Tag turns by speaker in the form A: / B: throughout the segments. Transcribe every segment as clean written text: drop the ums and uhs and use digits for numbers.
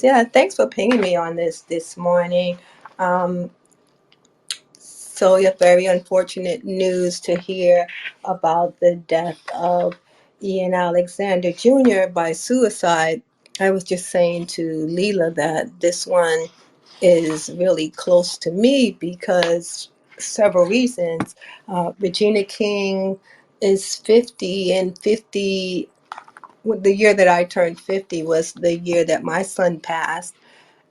A: Yeah, thanks for pinging me on this morning. Um, so, yeah, very unfortunate news to hear about the death of Ian Alexander Jr. by suicide. I was just saying to Leela that this one is really close to me because several reasons. Regina King is 50, and 50, the year that I turned 50 was the year that my son passed,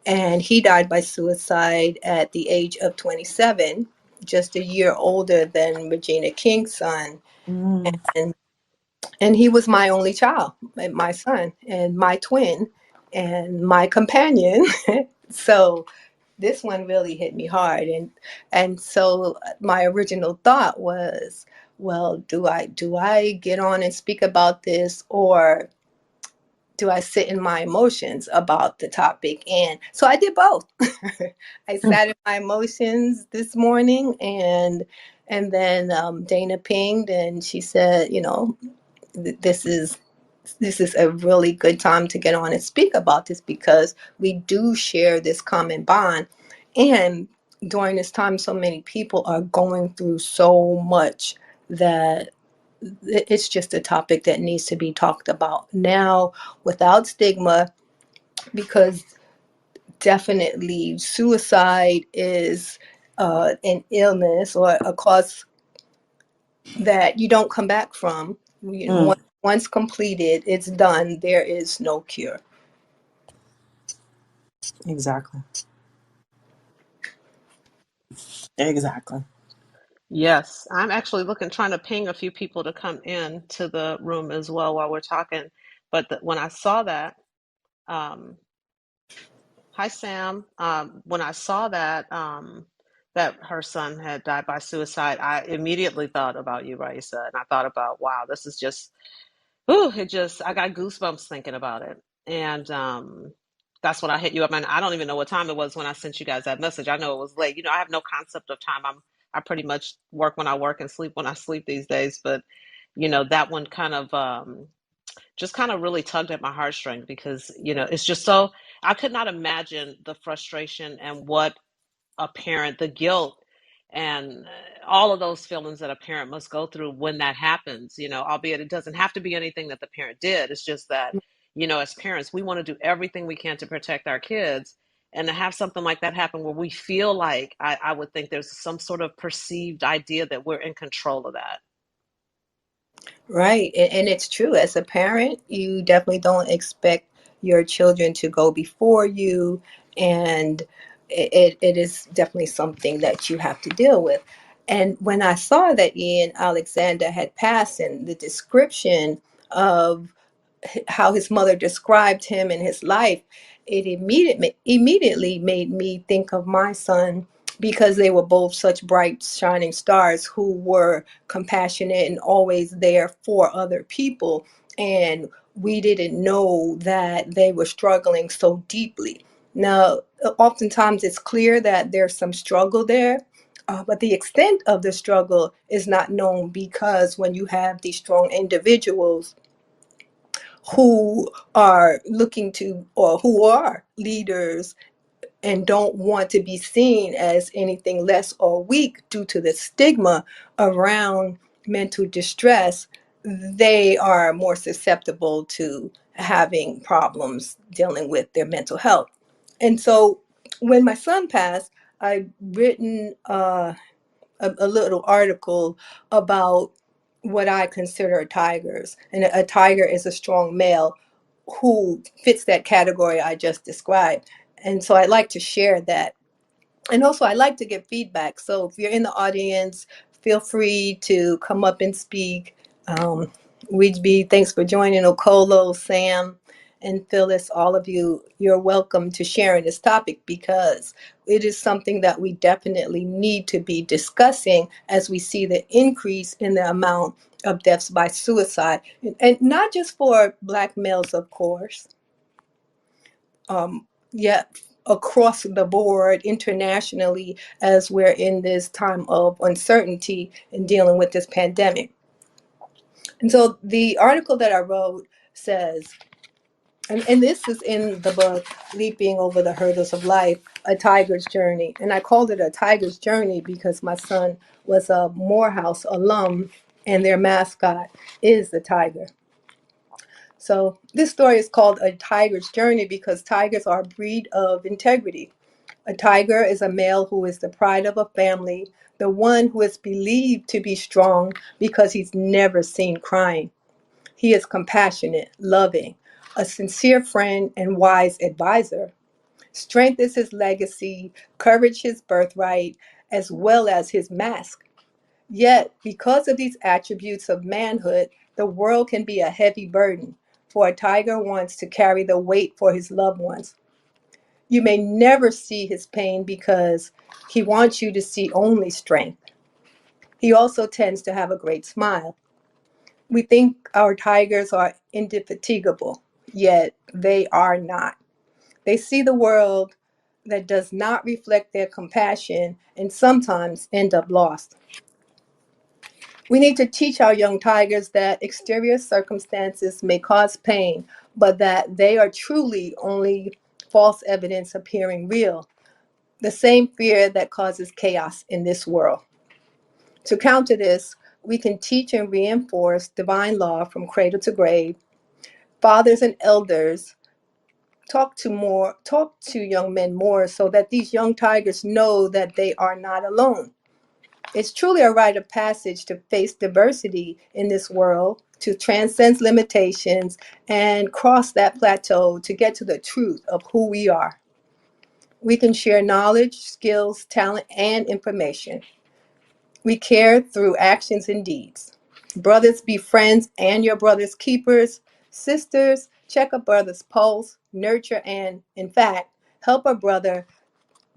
A: and he died by suicide at the age of 27, just a year older than Regina King's son.
B: Mm.
A: And and he was my only child, my son, and my twin, and my companion. So this one really hit me hard, and so my original thought was, well, do I get on and speak about this, or do I sit in my emotions about the topic? And so I did both. I
B: Mm.
A: sat in my emotions this morning, and then Dana pinged, and she said, this is a really good time to get on and speak about this because we do share this common bond. And during this time, so many people are going through so much that it's just a topic that needs to be talked about now without stigma, because definitely suicide is an illness or a cause that you don't come back from.
B: Mm.
A: Once completed, it's done. There is no cure.
B: Exactly. Exactly.
C: Yes, I'm actually trying to ping a few people to come in to the room as well while we're talking. But when I saw that, um, hi Sam, when I saw that her son had died by suicide, I immediately thought about you, Raisa, and I thought about, wow, this is just, ooh, I got goosebumps thinking about it. And that's when I hit you up. And I don't even know what time it was when I sent you guys that message. I know it was late. I have no concept of time. I pretty much work when I work and sleep when I sleep these days. But that one kind of just kind of really tugged at my heartstrings because it's just so, I could not imagine the frustration and what a parent, the guilt and all of those feelings that a parent must go through when that happens, albeit it doesn't have to be anything that the parent did. It's just that, as parents, we want to do everything we can to protect our kids. And to have something like that happen where we feel like, I would think there's some sort of perceived idea that we're in control of that.
A: Right. And it's true. As a parent, you definitely don't expect your children to go before you. And it is definitely something that you have to deal with. And when I saw that Ian Alexander had passed, and the description of how his mother described him and his life, it immediately made me think of my son, because they were both such bright, shining stars who were compassionate and always there for other people. And we didn't know that they were struggling so deeply. Now, oftentimes it's clear that there's some struggle there, but the extent of the struggle is not known, because when you have these strong individuals who are looking to, or who are leaders, and don't want to be seen as anything less or weak due to the stigma around mental distress, they are more susceptible to having problems dealing with their mental health. And so when my son passed, I written a little article about what I consider tigers. And a tiger is a strong male who fits that category I just described. And so I'd like to share that. And also, I like to get feedback. So if you're in the audience, feel free to come up and speak. Um, thanks for joining, Okolo, Sam, and Phyllis. All of you, you're welcome to share in this topic, because it is something that we definitely need to be discussing as we see the increase in the amount of deaths by suicide. And not just for Black males, of course. Yeah, across the board internationally, as we're in this time of uncertainty in dealing with this pandemic. And so the article that I wrote says, And this is in the book, Leaping Over the Hurdles of Life, A Tiger's Journey. And I called it A Tiger's Journey because my son was a Morehouse alum, and their mascot is the tiger. So this story is called A Tiger's Journey because tigers are a breed of integrity. A tiger is a male who is the pride of a family, the one who is believed to be strong because he's never seen crying. He is compassionate, loving, a sincere friend, and wise advisor. Strength is his legacy, courage his birthright, as well as his mask. Yet, because of these attributes of manhood, the world can be a heavy burden, for a tiger wants to carry the weight for his loved ones. You may never see his pain because he wants you to see only strength. He also tends to have a great smile. We think our tigers are indefatigable, yet they are not. They see the world that does not reflect their compassion and sometimes end up lost. We need to teach our young tigers that exterior circumstances may cause pain, but that they are truly only false evidence appearing real, the same fear that causes chaos in this world. To counter this, we can teach and reinforce divine law from cradle to grave. Fathers and elders talk to young men more so that these young tigers know that they are not alone. It's truly a rite of passage to face diversity in this world, to transcend limitations and cross that plateau to get to the truth of who we are. We can share knowledge, skills, talent, and information. We care through actions and deeds. Brothers, be friends and your brother's keepers. Sisters, check a brother's pulse, nurture, and, in fact, help a brother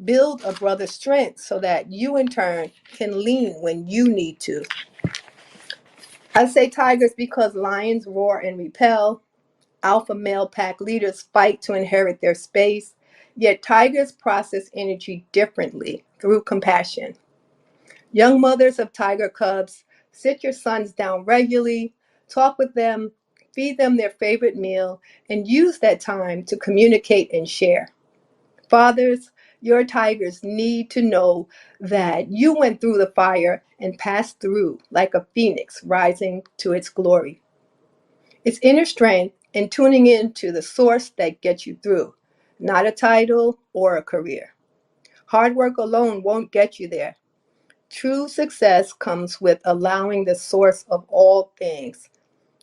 A: build a brother's strength so that you, in turn, can lean when you need to. I say tigers because lions roar and repel. Alpha male pack leaders fight to inherit their space. Yet tigers process energy differently through compassion. Young mothers of tiger cubs, sit your sons down regularly, talk with them, feed them their favorite meal, and use that time to communicate and share. Fathers, your tigers need to know that you went through the fire and passed through like a phoenix rising to its glory. It's inner strength and tuning in to the source that gets you through, not a title or a career. Hard work alone won't get you there. True success comes with allowing the source of all things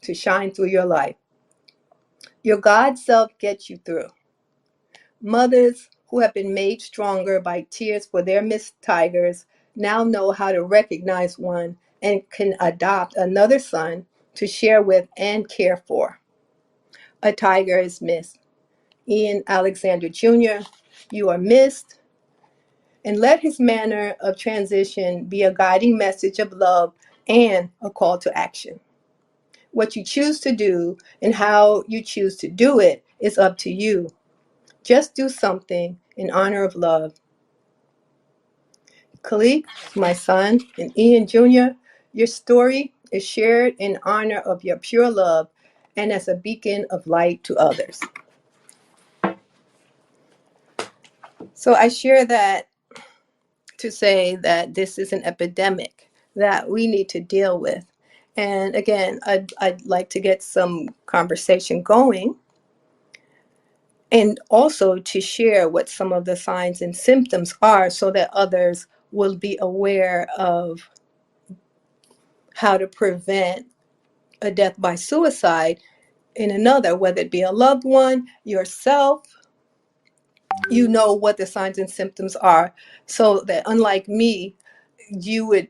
A: to shine through your life. Your God self gets you through. Mothers who have been made stronger by tears for their missed tigers now know how to recognize one and can adopt another son to share with and care for. A tiger is missed. Ian Alexander Jr., you are missed, and let his manner of transition be a guiding message of love and a call to action. What you choose to do and how you choose to do it is up to you. Just do something in honor of love. Khalid, my son, and Ian Jr., your story is shared in honor of your pure love and as a beacon of light to others. So I share that to say that this is an epidemic that we need to deal with. And again, I'd like to get some conversation going and also to share what some of the signs and symptoms are so that others will be aware of how to prevent a death by suicide in another, whether it be a loved one, yourself. You know what the signs and symptoms are so that unlike me, you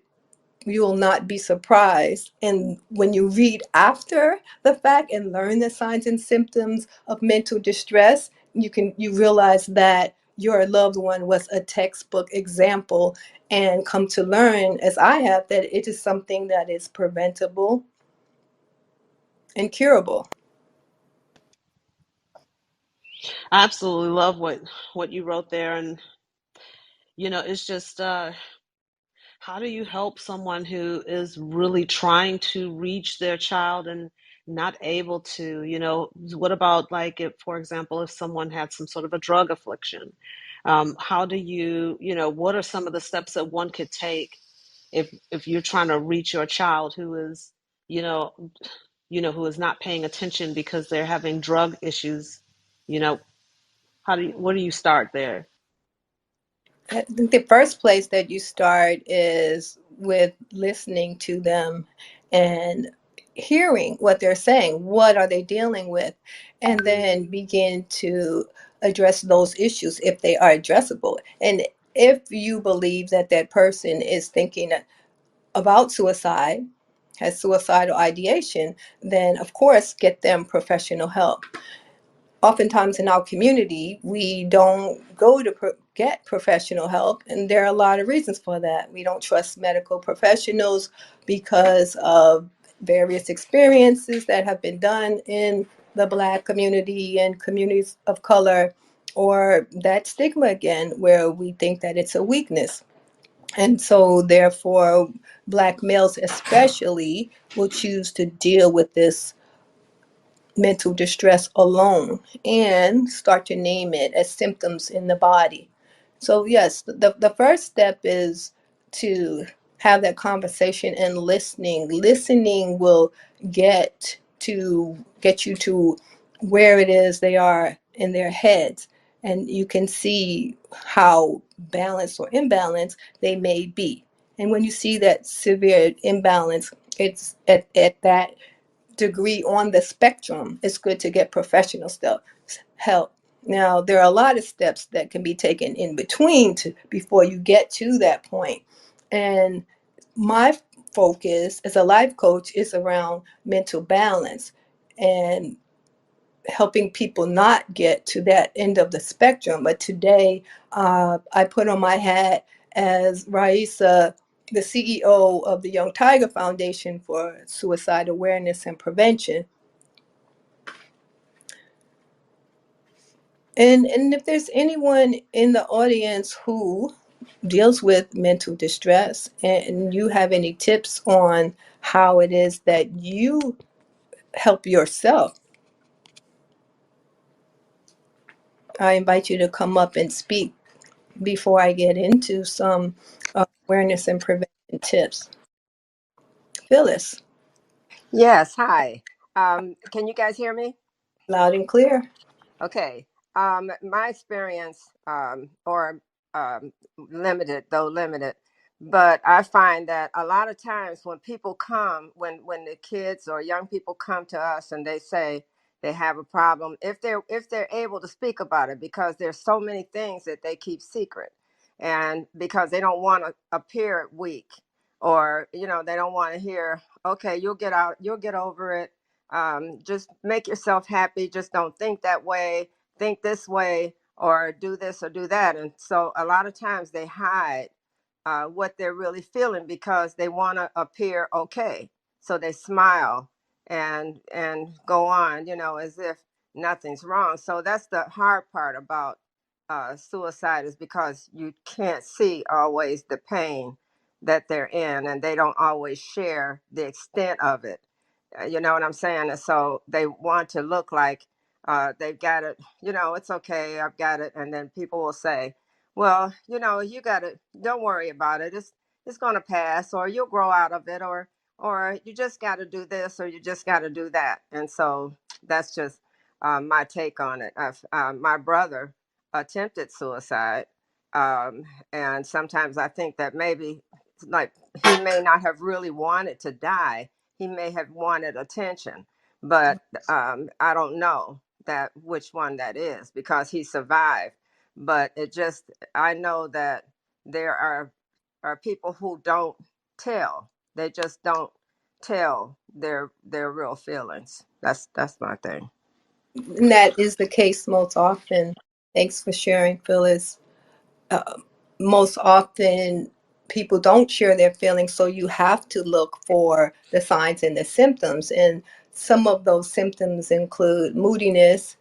A: will not be surprised. And when you read after the fact and learn the signs and symptoms of mental distress, you realize that your loved one was a textbook example and come to learn, as I have, that it is something that is preventable and curable.
C: I absolutely love what you wrote there, and it's just how do you help someone who is really trying to reach their child and not able to, what about like if, for example, if someone had some sort of a drug affliction, how do what are some of the steps that one could take if you're trying to reach your child who is, you know, who is not paying attention because they're having drug issues, you know, where do you start there?
A: I think the first place that you start is with listening to them and hearing what they're saying. What are they dealing with? And then begin to address those issues if they are addressable. And if you believe that that person is thinking about suicide, has suicidal ideation, then of course get them professional help. Oftentimes in our community, we don't go to get professional help, and there are a lot of reasons for that. We don't trust medical professionals because of various experiences that have been done in the Black community and communities of color, or that stigma again, where we think that it's a weakness. And so, therefore, Black males especially will choose to deal with this mental distress alone and start to name it as symptoms in the body. So, yes, the first step is to have that conversation and listening. Listening will get you to where it is they are in their heads. And you can see how balanced or imbalanced they may be. And when you see that severe imbalance, it's at that degree on the spectrum, it's good to get professional stuff help. Now, there are a lot of steps that can be taken in between before you get to that point. And my focus as a life coach is around mental balance and helping people not get to that end of the spectrum. But today, I put on my hat as Raisa, the CEO of the Young Tiger Foundation for Suicide Awareness and Prevention. And if there's anyone in the audience who deals with mental distress and you have any tips on how it is that you help yourself, I invite you to come up and speak before I get into some awareness and prevention tips. Phyllis,
D: Yes, hi. Can you guys hear me?
A: loud and clear.
D: Okay. My experience, or limited, though limited, but I find that a lot of times when people come, when the kids or young people come to us and they say they have a problem, if they're able to speak about it, because there's so many things that they keep secret, and because they don't want to appear weak, or they don't want to hear, okay, you'll get over it, just make yourself happy, just don't think that way, think this way, or do this or do that. And so a lot of times they hide what they're really feeling because they want to appear okay, so they smile and go on, as if nothing's wrong. So that's the hard part about suicide, is because you can't see always the pain that they're in, and they don't always share the extent of it. You know what I'm saying? And so they want to look like they've got it. It's okay, I've got it. And then people will say, well, you got it. Don't worry about it. It's going to pass, or you'll grow out of it, or you just got to do this, or you just got to do that. And so that's just my take on it. My brother attempted suicide, um, and sometimes I think that maybe, like, he may not have really wanted to die. He may have wanted attention, but I don't know that which one that is, because he survived. But I know that there are people who don't tell. They just don't tell their real feelings. That's my thing.
A: And that is the case most often. Thanks for sharing, Phyllis. uh, Most often people don't share their feelings, so you have to look for the signs and the symptoms. And some of those symptoms include moodiness.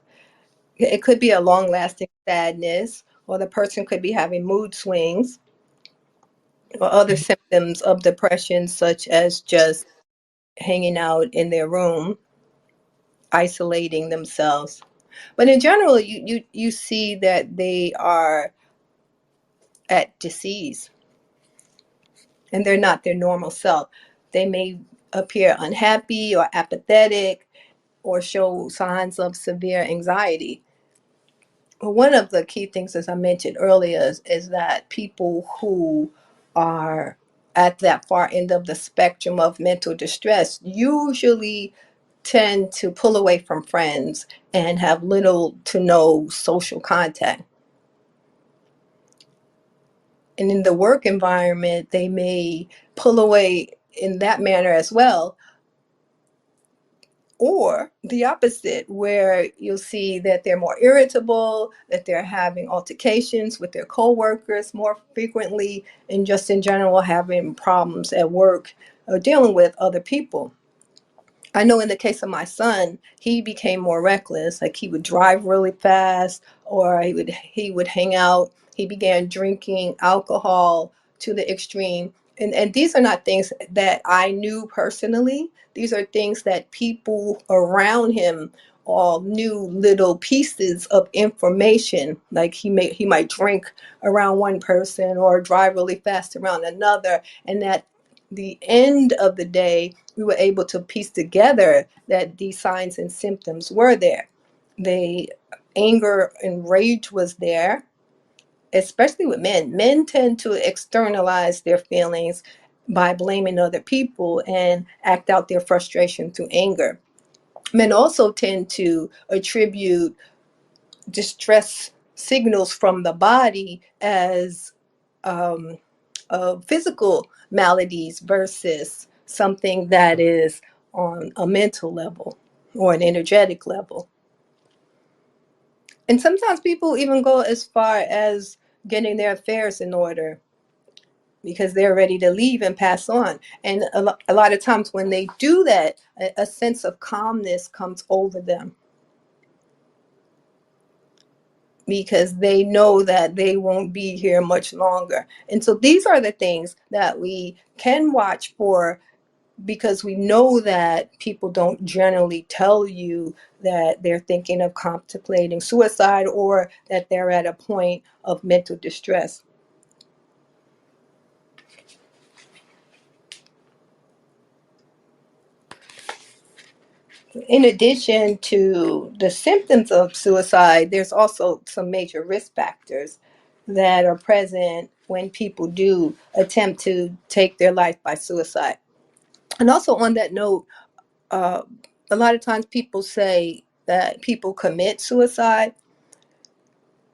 A: It could be a long lasting sadness, or the person could be having mood swings, or other symptoms of depression, such as just hanging out in their room. isolating themselves. But in general, you see that they are at disease and they're not their normal self. They may appear unhappy or apathetic or show signs of severe anxiety. Well, one of the key things, as I mentioned earlier, is that people who are at that far end of the spectrum of mental distress usually tend to pull away from friends and have little to no social contact. And in the work environment, they may pull away in that manner as well. Or the opposite, where you'll see that they're more irritable, that they're having altercations with their coworkers more frequently, and just in general having problems at work or dealing with other people. I know in the case of my son, he became more reckless. Like he would drive really fast, or he would hang out. He began drinking alcohol to the extreme. And these are not things that I knew personally. These are things that people around him all knew little pieces of information. Like he might drink around one person or drive really fast around another, and at the end of the day, we were able to piece together that these signs and symptoms were there. The anger and rage was there, especially with men. Men tend to externalize their feelings by blaming other people and act out their frustration through anger. Men also tend to attribute distress signals from the body as physical maladies versus something that is on a mental level or an energetic level. And sometimes people even go as far as getting their affairs in order because they're ready to leave and pass on. And a lot of times when they do that, a sense of calmness comes over them because they know that they won't be here much longer. And so these are the things that we can watch for, because we know that people don't generally tell you that they're thinking of contemplating suicide or that they're at a point of mental distress. In addition to the symptoms of suicide, there's also some major risk factors that are present when people do attempt to take their life by suicide. And also on that note, uh, a lot of times people say that people commit suicide.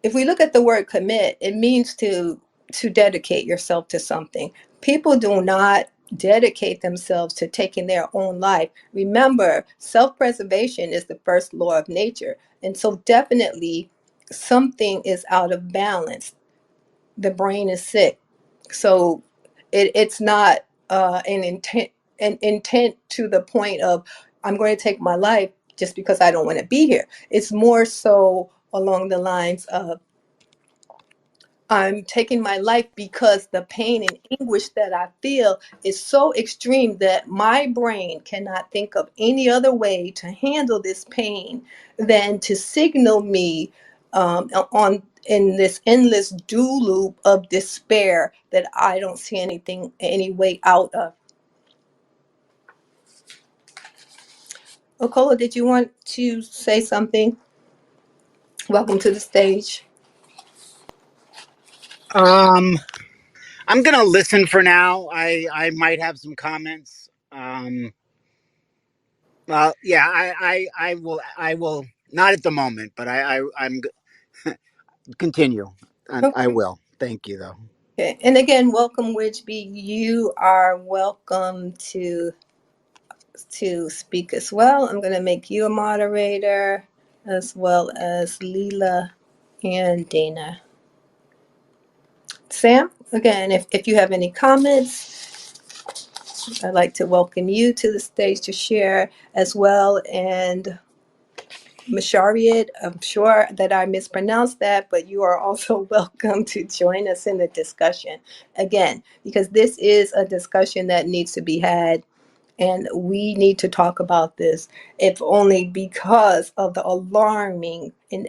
A: If we look at the word commit, it means to dedicate yourself to something. People do not dedicate themselves to taking their own life. Remember, self-preservation is the first law of nature. And so definitely something is out of balance. The brain is sick. So it's not an intent to the point of I'm going to take my life just because I don't want to be here. It's more so along the lines of I'm taking my life because the pain and anguish that I feel is so extreme that my brain cannot think of any other way to handle this pain than to signal me on in this endless do loop of despair that I don't see any way out of. Okola, did you want to say something? Welcome to the stage.
E: Um, I'm gonna listen for now. I might have some comments. Yeah, I will not at the moment, but I'm continue, and I will. Thank you though.
A: Okay. And again, welcome, Widgeby. You are welcome to speak as well. I'm going to make you a moderator, as well as Leela and Dana. Sam, again, if you have any comments, I'd like to welcome you to the stage to share as well. And Mashariad, I'm sure that I mispronounced that, but you are also welcome to join us in the discussion. Again, because this is a discussion that needs to be had And we need to talk about this, if only because of the alarming, and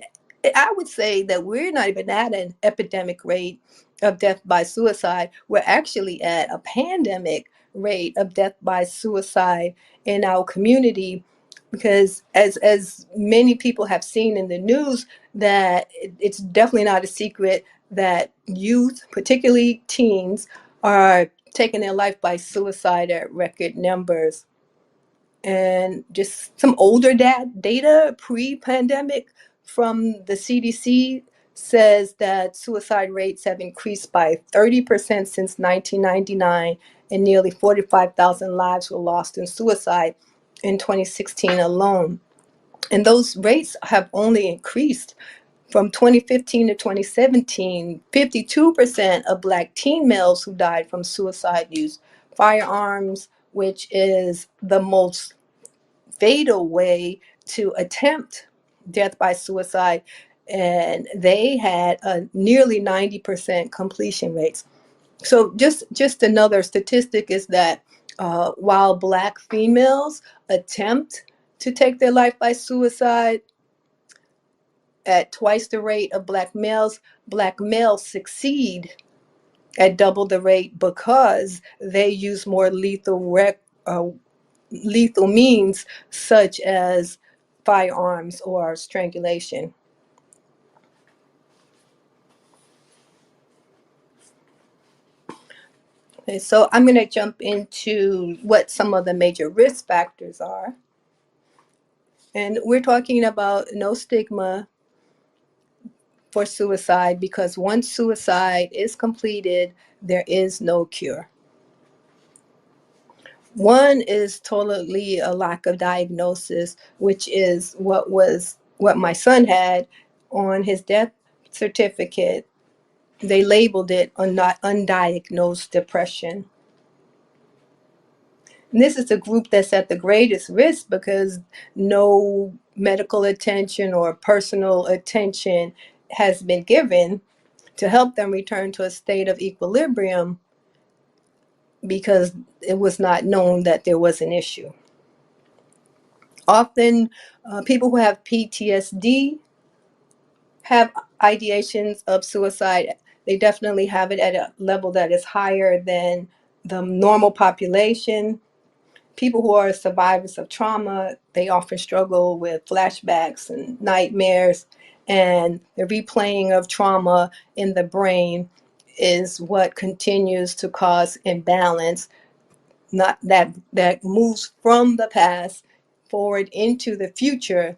A: I would say that we're not even at an epidemic rate of death by suicide. We're actually at a pandemic rate of death by suicide in our community, because as many people have seen in the news, that it's definitely not a secret that youth, particularly teens, are taking their life by suicide at record numbers. And just some older data pre-pandemic from the CDC says that suicide rates have increased by 30% since 1999, and nearly 45,000 lives were lost in suicide in 2016 alone. And those rates have only increased. From 2015 to 2017, 52% of Black teen males who died from suicide used firearms, which is the most fatal way to attempt death by suicide. And they had a nearly 90% completion rates. So just another statistic is that while Black females attempt to take their life by suicide at twice the rate of Black males succeed at double the rate because they use more lethal means, such as firearms or strangulation. Okay, so I'm going to jump into what some of the major risk factors are. And we're talking about no stigma for suicide, because once suicide is completed, there is no cure. One is totally a lack of diagnosis, which is what my son had on his death certificate. They labeled it undiagnosed depression. And this is the group that's at the greatest risk because no medical attention or personal attention has been given to help them return to a state of equilibrium, because it was not known that there was an issue. Often, people who have PTSD have ideations of suicide. They definitely have it at a level that is higher than the normal population. People who are survivors of trauma, they often struggle with flashbacks and nightmares, and the replaying of trauma in the brain is what continues to cause imbalance, not that moves from the past forward into the future,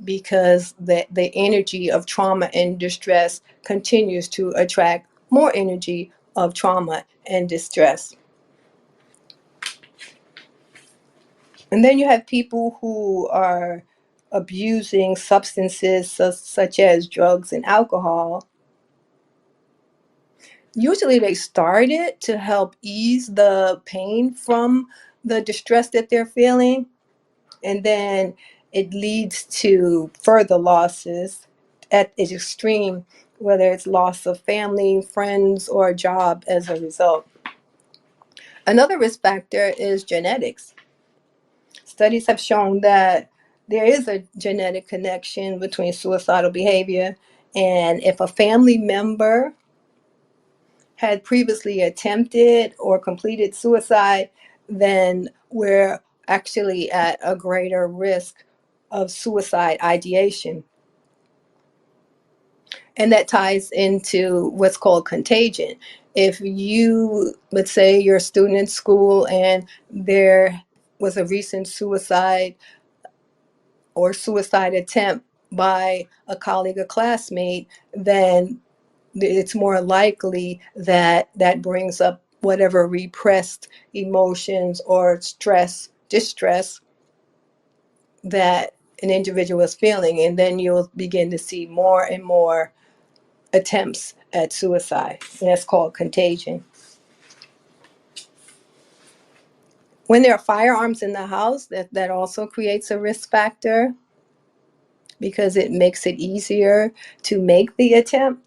A: because the energy of trauma and distress continues to attract more energy of trauma and distress. And then you have people who are abusing substances such as drugs and alcohol. Usually they start it to help ease the pain from the distress that they're feeling, and then it leads to further losses at its extreme, whether it's loss of family, friends, or a job as a result. Another risk factor is genetics. Studies have shown that there is a genetic connection between suicidal behavior, and if a family member had previously attempted or completed suicide, then we're actually at a greater risk of suicide ideation. And that ties into what's called contagion. If you, let's say you're a student in school and there was a recent suicide or suicide attempt by a colleague or classmate, then it's more likely that that brings up whatever repressed emotions or distress that an individual is feeling. And then you'll begin to see more and more attempts at suicide. And that's called contagion. When there are firearms in the house, that also creates a risk factor, because it makes it easier to make the attempt.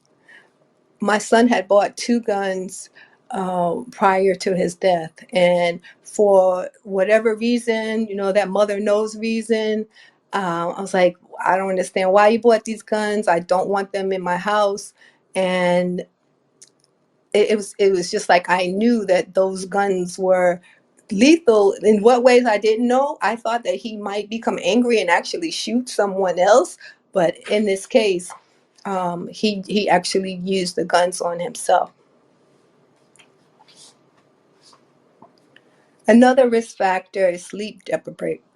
A: My son had bought two guns prior to his death. And for whatever reason, that mother knows reason, I was like, I don't understand why you bought these guns. I don't want them in my house. And it was just like I knew that those guns were lethal. In what ways I didn't know. I thought that he might become angry and actually shoot someone else, but in this case, he actually used the guns on himself. Another risk factor is sleep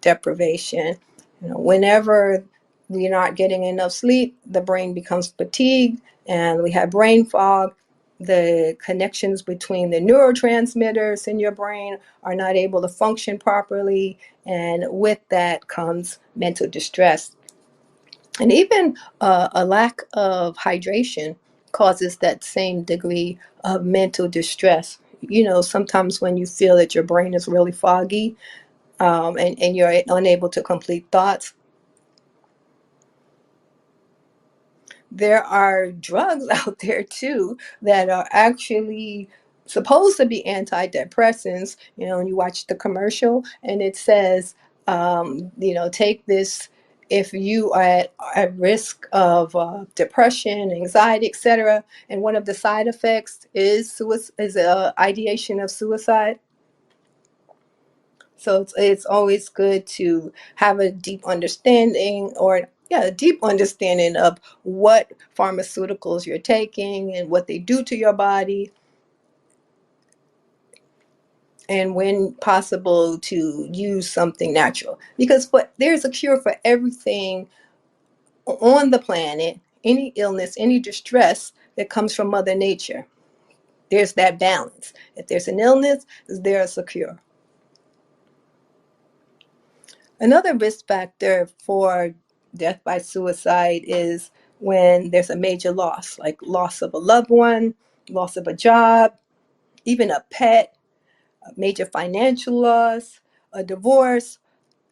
A: deprivation. Whenever we're not getting enough sleep, the brain becomes fatigued and we have brain fog. The connections between the neurotransmitters in your brain are not able to function properly, and with that comes mental distress. And even a lack of hydration causes that same degree of mental distress. Sometimes when you feel that your brain is really foggy, and you're unable to complete thoughts, there are drugs out there too that are actually supposed to be antidepressants. And you watch the commercial and it says, take this if you are at risk of depression, anxiety, etc. And one of the side effects is ideation of suicide. So it's always good to have a deep understanding, or yeah, a deep understanding of what pharmaceuticals you're taking and what they do to your body, and when possible to use something natural, because there's a cure for everything on the planet. Any illness, any distress that comes from Mother Nature, there's that balance. If there's an illness, there's a cure. Another risk factor for death by suicide is when there's a major loss, like loss of a loved one, loss of a job, even a pet, a major financial loss, a divorce.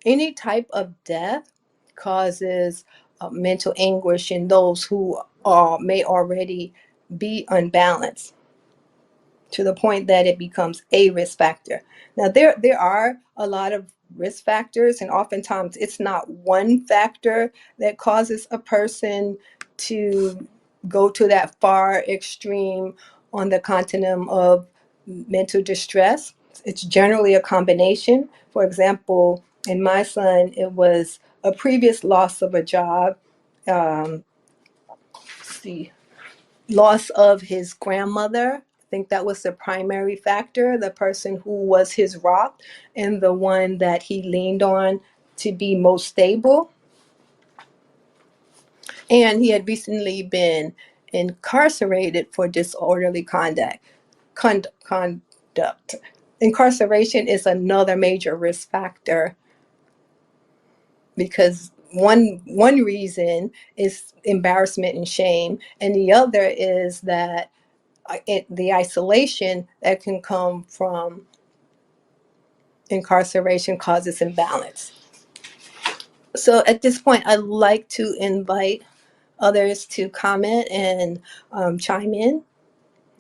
A: Any type of death causes mental anguish in those who may already be unbalanced, to the point that it becomes a risk factor. Now, there are a lot of risk factors, and oftentimes it's not one factor that causes a person to go to that far extreme on the continuum of mental distress. It's generally a combination. For example, in my son, it was a previous loss of a job. Let's see, loss of his grandmother. I think that was the primary factor, the person who was his rock and the one that he leaned on to be most stable. And he had recently been incarcerated for disorderly conduct. Incarceration is another major risk factor, because one reason is embarrassment and shame, and the other is that the isolation that can come from incarceration causes imbalance. So at this point, I'd like to invite others to comment and chime in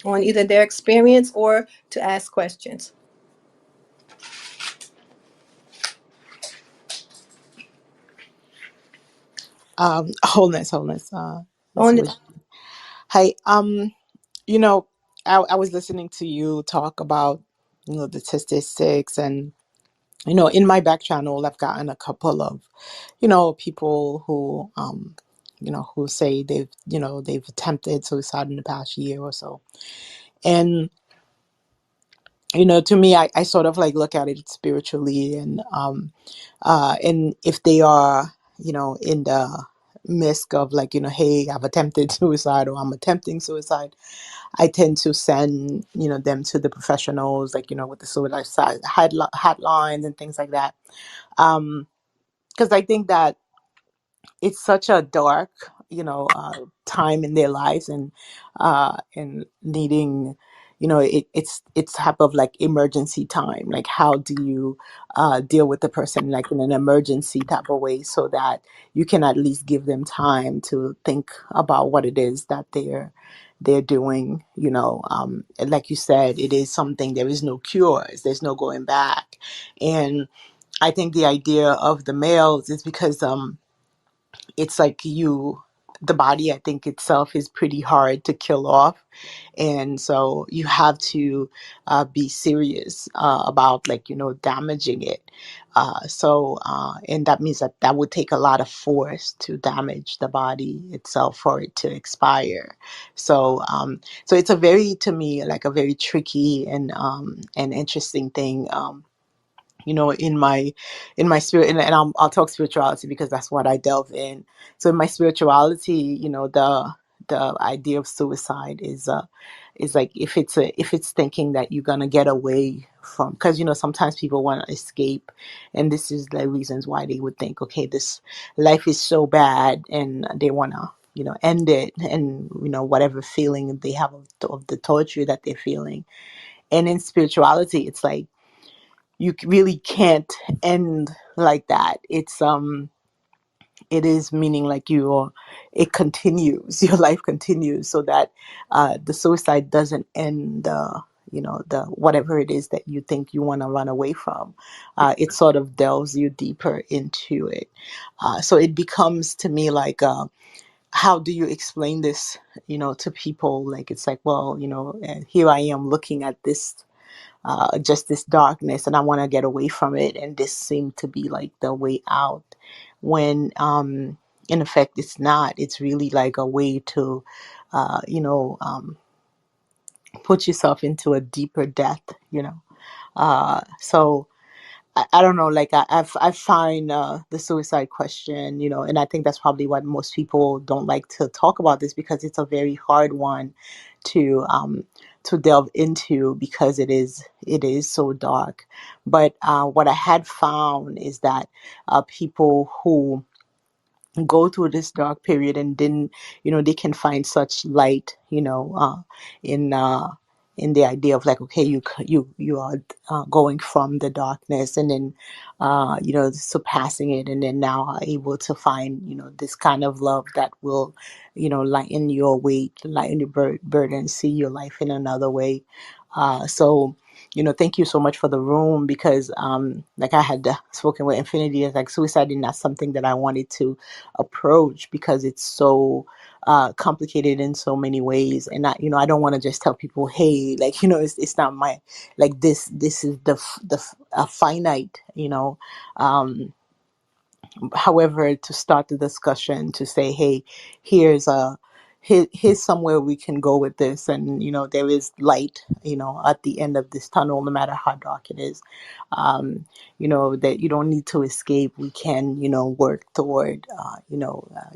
A: on either their experience or to ask questions.
B: Wholeness. Miss
A: On
B: Wood. Hi. You know, I was listening to you talk about, the statistics, and in my back channel, I've gotten a couple of, people who, who say they've attempted suicide in the past year or so. And, to me, I sort of like look at it spiritually, and if they are, in the midst of like, hey, I've attempted suicide or I'm attempting suicide, I tend to send, them to the professionals, like, with the suicide hotlines and things like that. Because I think that it's such a dark, time in their lives, and needing, it's type of like emergency time. Like, how do you deal with the person like in an emergency type of way, so that you can at least give them time to think about what it is that they're doing, and like you said, it is something, there is no cures, there's no going back. And I think the idea of the males is because it's like the body, I think itself is pretty hard to kill off, and so you have to be serious about, like, damaging it. And that means that would take a lot of force to damage the body itself for it to expire. So it's a very, to me, like a very tricky and interesting thing. In my spirit, and I'll talk spirituality because that's what I delve in. So in my spirituality, the idea of suicide is like, if it's thinking that you're gonna get away from, because sometimes people want to escape, and this is the reasons why they would think, okay, this life is so bad, and they want to end it, and whatever feeling they have of the torture that they're feeling. And in spirituality, it's like you really can't end like that. It is meaning like it continues, your life continues, so that the suicide doesn't end the whatever it is that you think you want to run away from. It sort of delves you deeper into it. So it becomes, to me, like, how do you explain this to people? Like, it's like, well, here I am looking at this, just this darkness, and I want to get away from it, and this seemed to be like the way out, when in effect it's not. It's really like a way to uh, you know um, put yourself into a deeper death. So I don't know, like, I find the suicide question, and I think that's probably why most people don't like to talk about this, because it's a very hard one to delve into, because it is so dark. But what I had found is that people who go through this dark period and didn't, they can find such light, in the idea of, like, okay, you are going from the darkness, and then surpassing it, and then now are able to find, this kind of love that will, lighten your weight, lighten your burden, see your life in another way. So thank you so much for the room, because like I had spoken with Infinity, is like, suicide is not something that I wanted to approach, because it's so complicated in so many ways. And I don't want to just tell people, hey, like, it's not my, like, this is a finite, um however, to start the discussion, to say, hey, here's a here's somewhere we can go with this, and there is light, at the end of this tunnel, no matter how dark it is. That you don't need to escape. We can, work toward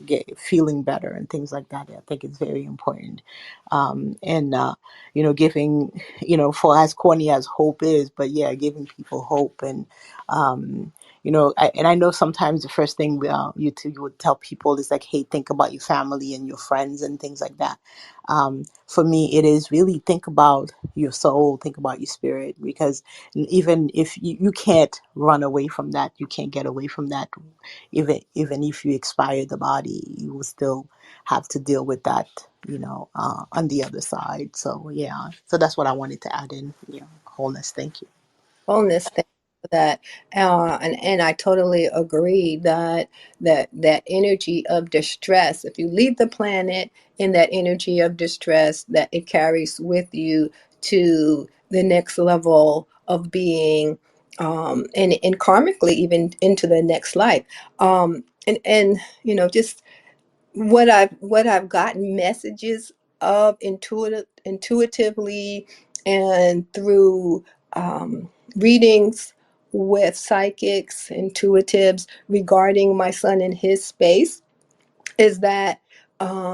B: get feeling better and things like that. I think it's very important. And giving, for as corny as hope is, but yeah, giving people hope. And and I know sometimes the first thing you would tell people is like, hey, think about your family and your friends and things like that. For me, it is really think about your soul, think about your spirit, because even if you can't run away from that, you can't get away from that. Even if you expire the body, you will still have to deal with that, on the other side. So yeah, so that's what I wanted to add in, wholeness. Thank you.
A: Wholeness. Thank you for that. And I totally agree that that energy of distress, if you leave the planet in that energy of distress, that it carries with you to the next level of being, and karmically even into the next life. And just what I've gotten messages of intuitively, and through readings with psychics, intuitives, regarding my son and his space, is that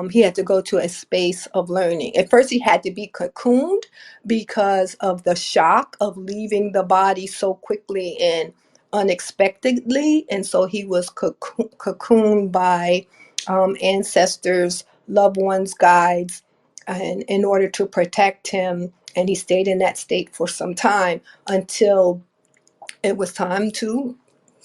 A: he had to go to a space of learning. At first, he had to be cocooned because of the shock of leaving the body so quickly and unexpectedly. And so he was cocooned by ancestors, loved ones, guides, and in order to protect him. And he stayed in that state for some time until it was time to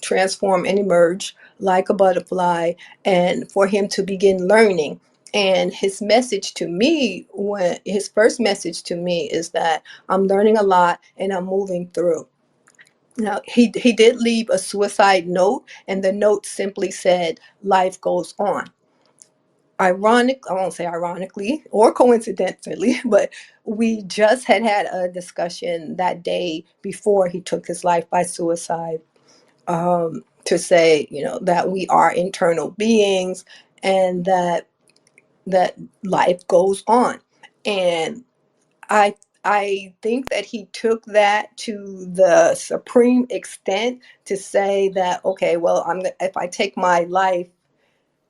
A: transform and emerge like a butterfly, and for him to begin learning. And his message to me, when his first message to me, is that I'm learning a lot and I'm moving through. Now, he did leave a suicide note, and the note simply said, "Life goes on." I won't say ironically or coincidentally, but we just had a discussion that day before he took his life by suicide, to say, that we are internal beings, and that life goes on. And I I think that he took that to the supreme extent to say that, okay, well, if I take my life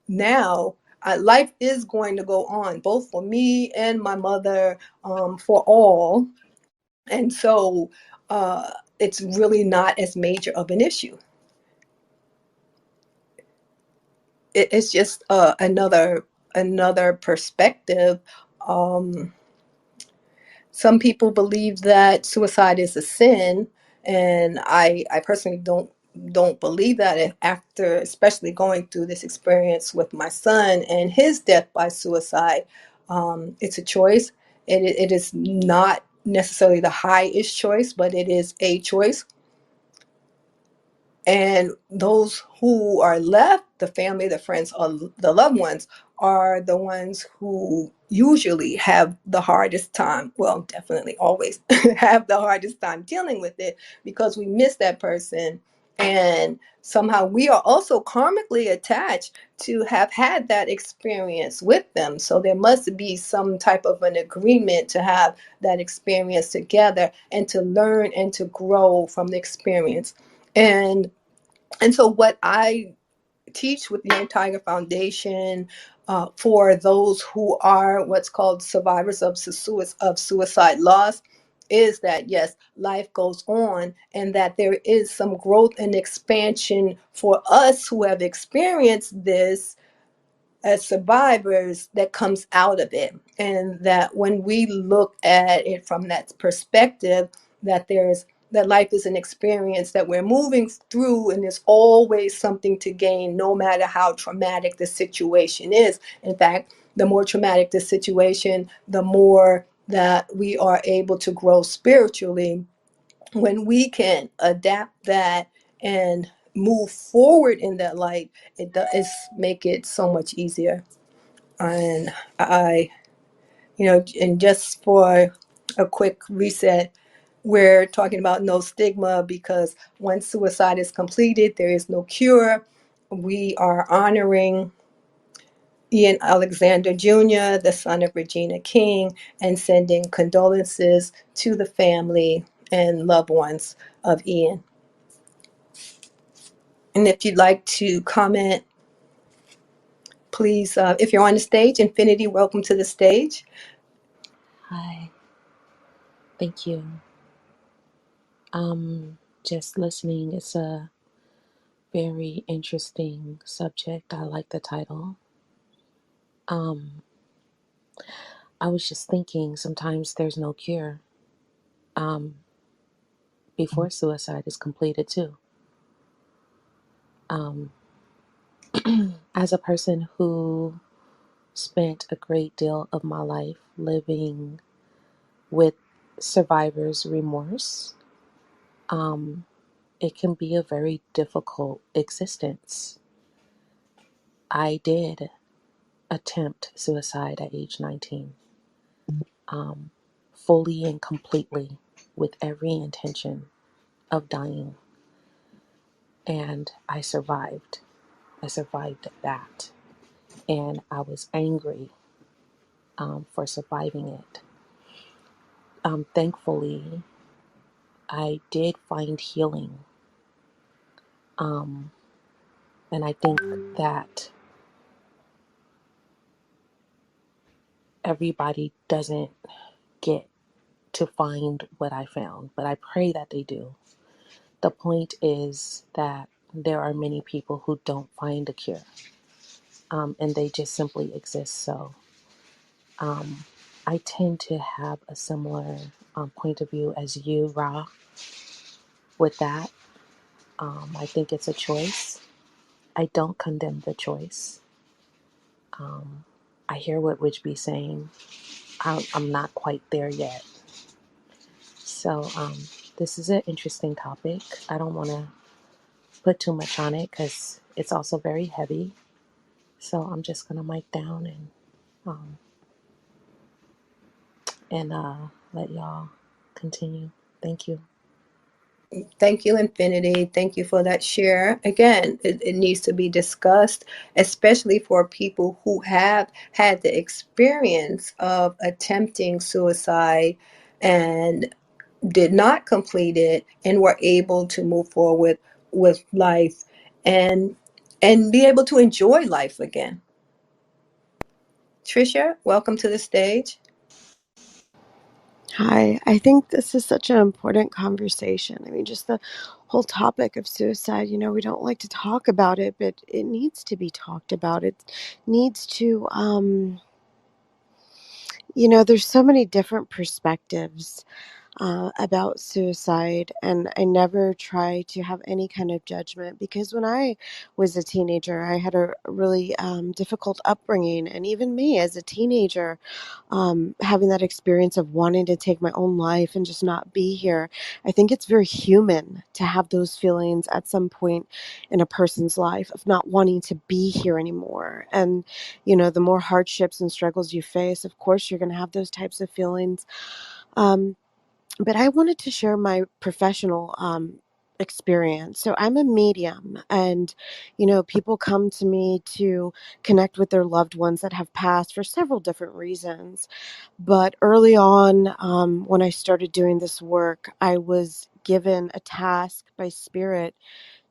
A: now, life is going to go on, both for me and my mother, for all. And so it's really not as major of an issue. It's just another perspective. Um, some people believe that suicide is a sin, and I personally don't believe that. And after especially going through this experience with my son and his death by suicide, it's a choice. It is not necessarily the highest choice, but it is a choice. And those who are left, the family, the friends, or the loved ones, are the ones who usually have the hardest time. Well, definitely always have the hardest time dealing with it, because we miss that person. And somehow we are also karmically attached to have had that experience with them. So there must be some type of an agreement to have that experience together and to learn and to grow from the experience. And so what I teach with the Young Tiger Foundation, for those who are what's called survivors of suicide loss, is that yes, life goes on, and that there is some growth and expansion for us who have experienced this as survivors that comes out of it. And that when we look at it from that perspective, that life is an experience that we're moving through, and there's always something to gain, no matter how traumatic the situation is. In fact, the more traumatic the situation, the more that we are able to grow spiritually, when we can adapt that and move forward in that light. It does make it so much easier. And I, and just for a quick reset, we're talking about no stigma, because once suicide is completed, there is no cure. We are honoring Ian Alexander Jr., the son of Regina King, and sending condolences to the family and loved ones of Ian. And if you'd like to comment, please, if you're on the stage, Infinity, welcome to the stage.
F: Hi, thank you. Just listening, it's a very interesting subject. I like the title. I was just thinking sometimes there's no cure before suicide is completed, too. As a person who spent a great deal of my life living with survivor's remorse, it can be a very difficult existence. I did attempt suicide at age 19, fully and completely, with every intention of dying. And I survived. I survived that. And I was angry for surviving it. Thankfully, I did find healing. And I think that everybody doesn't get to find what I found, but I pray that they do. The point is that there are many people who don't find a cure, and they just simply exist. So I tend to have a similar point of view as you, Ra, with that. I think it's a choice. I don't condemn the choice. I hear what Witchby's saying. I'm not quite there yet. So this is an interesting topic. I don't want to put too much on it because it's also very heavy. So I'm just gonna mic down um, and let y'all continue. Thank you.
A: Thank you, Infinity. Thank you for that share. Again, it needs to be discussed, especially for people who have had the experience of attempting suicide and did not complete it and were able to move forward with life and be able to enjoy life again. Trisha, welcome to the stage.
G: Hi, I think this is such an important conversation. I mean, just the whole topic of suicide, we don't like to talk about it, but it needs to be talked about. It needs to, there's so many different perspectives about suicide, and I never try to have any kind of judgment because when I was a teenager, I had a really difficult upbringing, and even me as a teenager, having that experience of wanting to take my own life and just not be here. I think it's very human to have those feelings at some point in a person's life of not wanting to be here anymore. And, the more hardships and struggles you face, of course, you're going to have those types of feelings. But I wanted to share my professional experience. So I'm a medium, and people come to me to connect with their loved ones that have passed for several different reasons. But early on, when I started doing this work, I was given a task by Spirit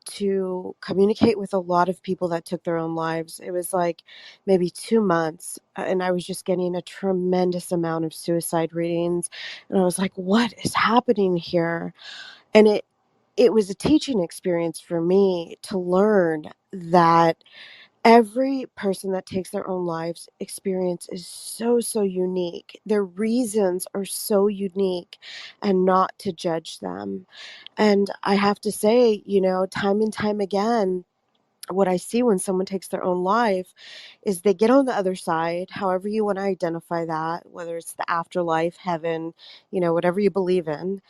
G: to communicate with a lot of people that took their own lives. It was like maybe 2 months, and I was just getting a tremendous amount of suicide readings. And I was like, what is happening here? And it was a teaching experience for me to learn that every person that takes their own lives experience is so, so unique. Their reasons are so unique, and not to judge them. And I have to say, time and time again, what I see when someone takes their own life is they get on the other side, however you want to identify that, whether it's the afterlife, heaven, whatever you believe in.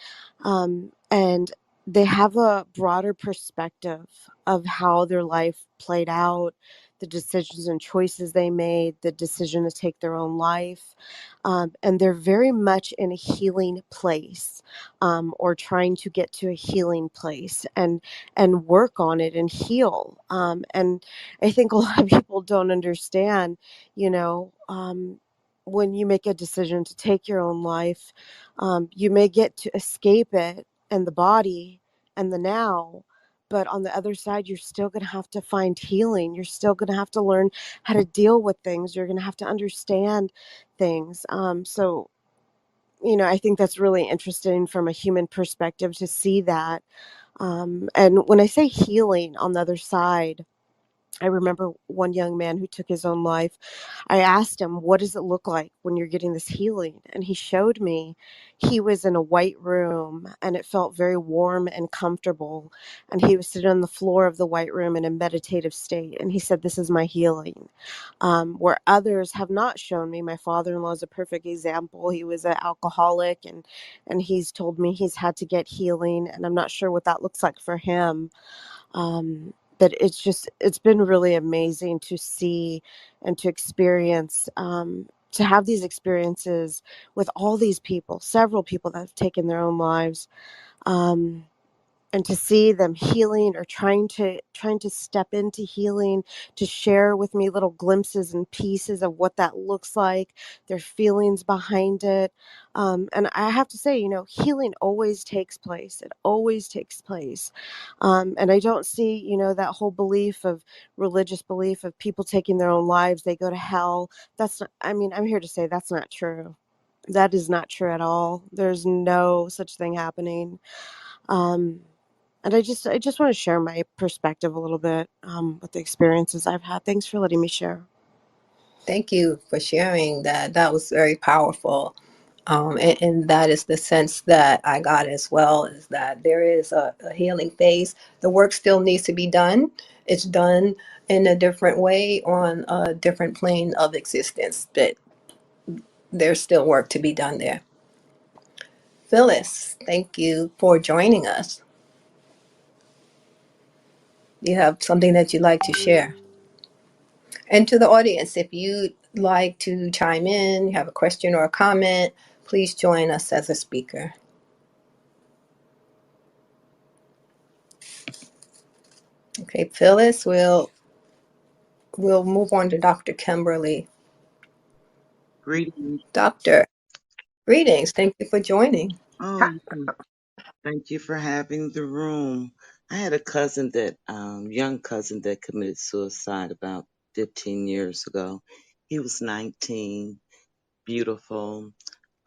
G: And they have a broader perspective of how their life played out, the decisions and choices they made, the decision to take their own life. And they're very much in a healing place, or trying to get to a healing place and work on it and heal. And I think a lot of people don't understand, when you make a decision to take your own life, you may get to escape it and the body and the now. But on the other side, you're still going to have to find healing. You're still going to have to learn how to deal with things. You're going to have to understand things. So, I think that's really interesting from a human perspective to see that. And when I say healing on the other side, I remember one young man who took his own life. I asked him, what does it look like when you're getting this healing? And he showed me. He was in a white room, and it felt very warm and comfortable. And he was sitting on the floor of the white room in a meditative state. And he said, this is my healing. Where others have not shown me. My father-in-law is a perfect example. He was an alcoholic, and he's told me he's had to get healing. And I'm not sure what that looks like for him. But it's been really amazing to see and to experience, to have these experiences with all these people, several people that have taken their own lives. Um, and to see them healing or trying to step into healing, to share with me little glimpses and pieces of what that looks like, their feelings behind it. And I have to say, healing always takes place. It always takes place. And I don't see, that whole belief of religious belief of people taking their own lives, they go to hell. That's not, I mean, I'm here to say that's not true. That is not true at all. There's no such thing happening. Um, and I just want to share my perspective a little bit, with the experiences I've had. Thanks for letting me share.
A: Thank you for sharing that. That was very powerful. And that is the sense that I got as well, is that there is a healing phase. The work still needs to be done. It's done in a different way on a different plane of existence, but there's still work to be done there. Phyllis, thank you for joining us. You have something that you'd like to share. And to the audience, if you'd like to chime in, you have a question or a comment, please join us as a speaker. Okay, Phyllis, we'll move on to Dr. Kimberly.
H: Greetings.
A: Doctor, greetings. Thank you for joining.
H: Oh, thank you for having the room. I had a cousin that, young cousin that committed suicide about 15 years ago. He was 19, beautiful,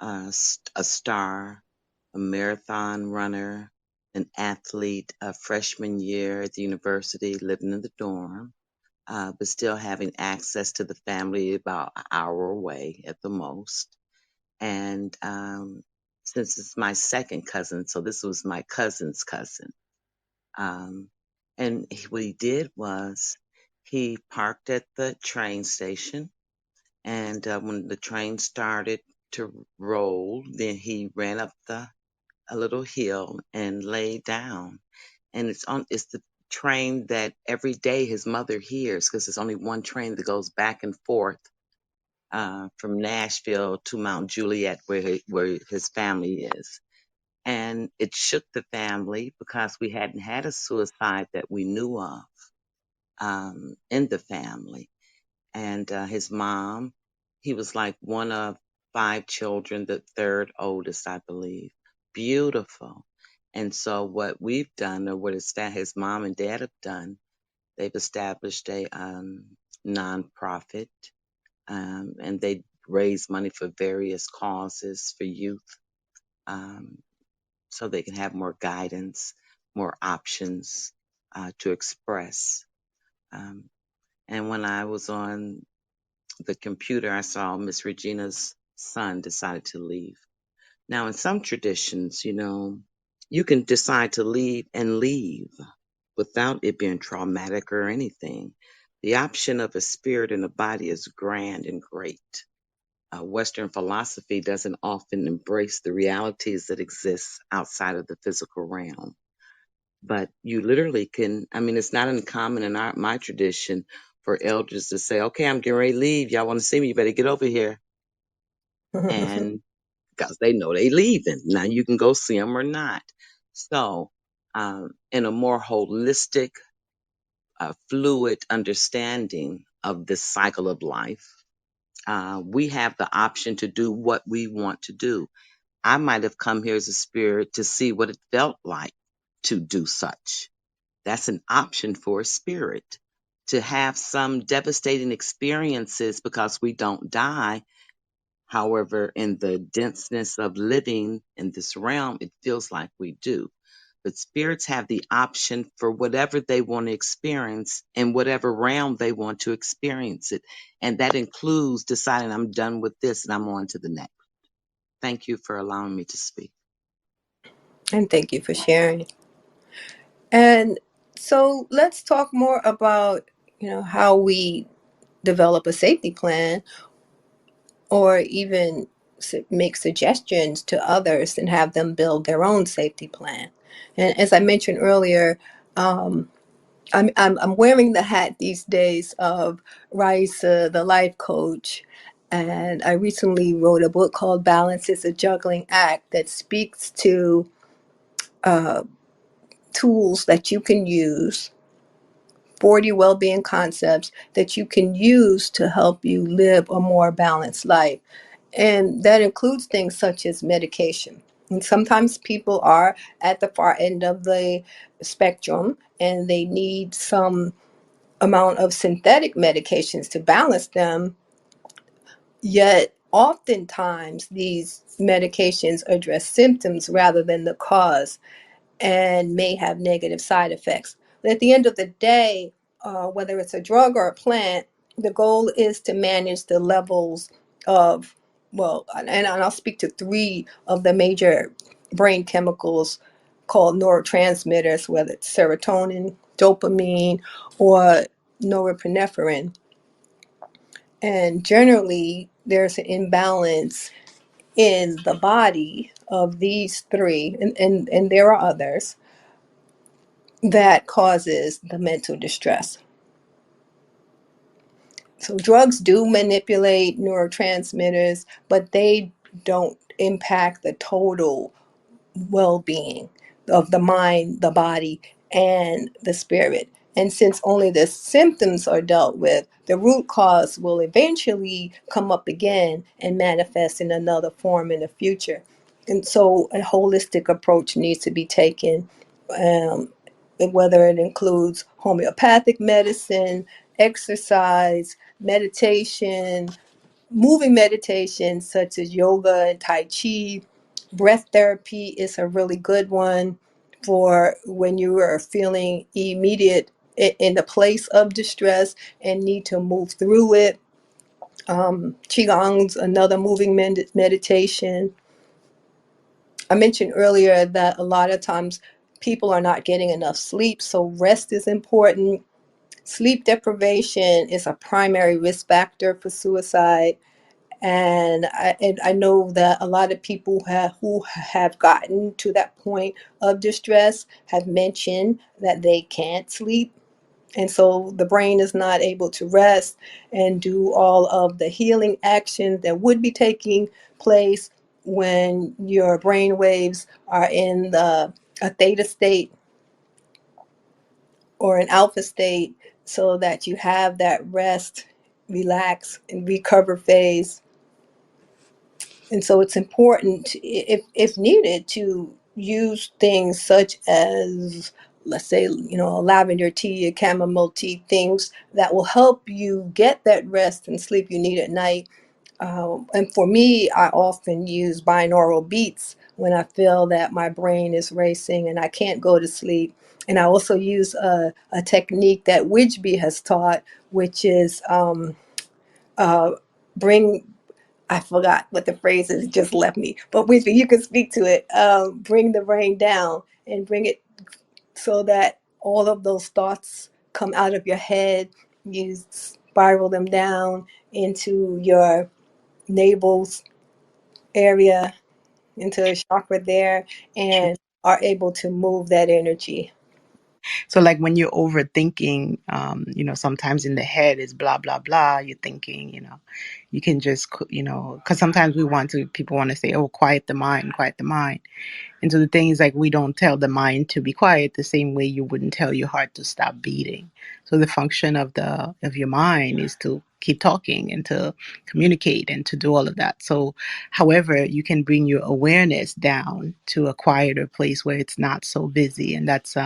H: a star, a marathon runner, an athlete, a freshman year at the university, living in the dorm, but still having access to the family about an hour away at the most. And since it's my second cousin, so this was my cousin's cousin. Um, and what he did was he parked at the train station, and when the train started to roll, then he ran up a little hill and laid down. And it's the train that every day his mother hears, because there's only one train that goes back and forth from Nashville to Mount Juliet, where his family is. And it shook the family because we hadn't had a suicide that we knew of in the family. And his mom, he was like one of 5 children, the third oldest, I believe. Beautiful. And so what we've done, or what his mom and dad have done, they've established a nonprofit, and they raise money for various causes for youth, um, so they can have more guidance, more options to express. Um, and when I was on the computer, I saw Miss Regina's son decided to leave. Now, in some traditions, you can decide to leave and leave without it being traumatic or anything. The option of a spirit and a body is grand and great. Western philosophy doesn't often embrace the realities that exist outside of the physical realm. But you literally can, I mean, it's not uncommon in my tradition for elders to say, okay, I'm getting ready to leave. Y'all want to see me? You better get over here. And because they know they leaving. Now you can go see them or not. So, in a more holistic, fluid understanding of this cycle of life, we have the option to do what we want to do. I might have come here as a spirit to see what it felt like to do such. That's an option for a spirit to have some devastating experiences because we don't die. However, in the denseness of living in this realm, it feels like we do. But spirits have the option for whatever they want to experience in whatever realm they want to experience it. And that includes deciding I'm done with this and I'm on to the next. Thank you for allowing me to speak.
A: And thank you for sharing. And so let's talk more about, how we develop a safety plan, or even make suggestions to others and have them build their own safety plan. And as I mentioned earlier, um, I'm wearing the hat these days of Raisa, the life coach. And I recently wrote a book called Balance is a Juggling Act that speaks to uh, tools that you can use, 40 well-being concepts that you can use to help you live a more balanced life. And that includes things such as medication. And sometimes people are at the far end of the spectrum and they need some amount of synthetic medications to balance them. Yet, oftentimes, these medications address symptoms rather than the cause, and may have negative side effects. But at the end of the day, whether it's a drug or a plant, the goal is to manage the levels of, well, and I'll speak to 3 of the major brain chemicals called neurotransmitters, whether it's serotonin, dopamine or norepinephrine. And generally, there's an imbalance in the body of these three, and there are others, that causes the mental distress. So drugs do manipulate neurotransmitters, but they don't impact the total well-being of the mind, the body, and the spirit. And since only the symptoms are dealt with, the root cause will eventually come up again and manifest in another form in the future. And so a holistic approach needs to be taken, um, whether it includes homeopathic medicine, exercise, meditation, moving meditation such as yoga and Tai Chi. Breath therapy is a really good one for when you are feeling immediate in the place of distress and need to move through it. Qigong's another moving meditation. I mentioned earlier that a lot of times people are not getting enough sleep, so rest is important. Sleep deprivation is a primary risk factor for suicide. And I know that a lot of people who have gotten to that point of distress have mentioned that they can't sleep. And so the brain is not able to rest and do all of the healing actions that would be taking place when your brain waves are in a theta state or an alpha state, so that you have that rest, relax, and recover phase. And so it's important, if needed, to use things such as, let's say, lavender tea, chamomile tea, things that will help you get that rest and sleep you need at night. And for me, I often use binaural beats when I feel that my brain is racing and I can't go to sleep. And I also use a technique that Widgeby has taught, which is uh, bring I forgot what the phrase is, it just left me. But Wisby, you can speak to it. Bring the rain down and bring it so that all of those thoughts come out of your head. You spiral them down into your navel area, into the chakra there,
B: True.
A: and are able to move that energy.
B: So, like when you're overthinking, sometimes in the head is blah, blah, blah. You're thinking, you can just, because sometimes people want to say, oh, quiet the mind, quiet the mind. And so the thing is, like, we don't tell the mind to be quiet the same way you wouldn't tell your heart to stop beating. So the function of your mind is to keep talking and to communicate and to do all of that. So, however, you can bring your awareness down to a quieter place where it's not so busy, and that's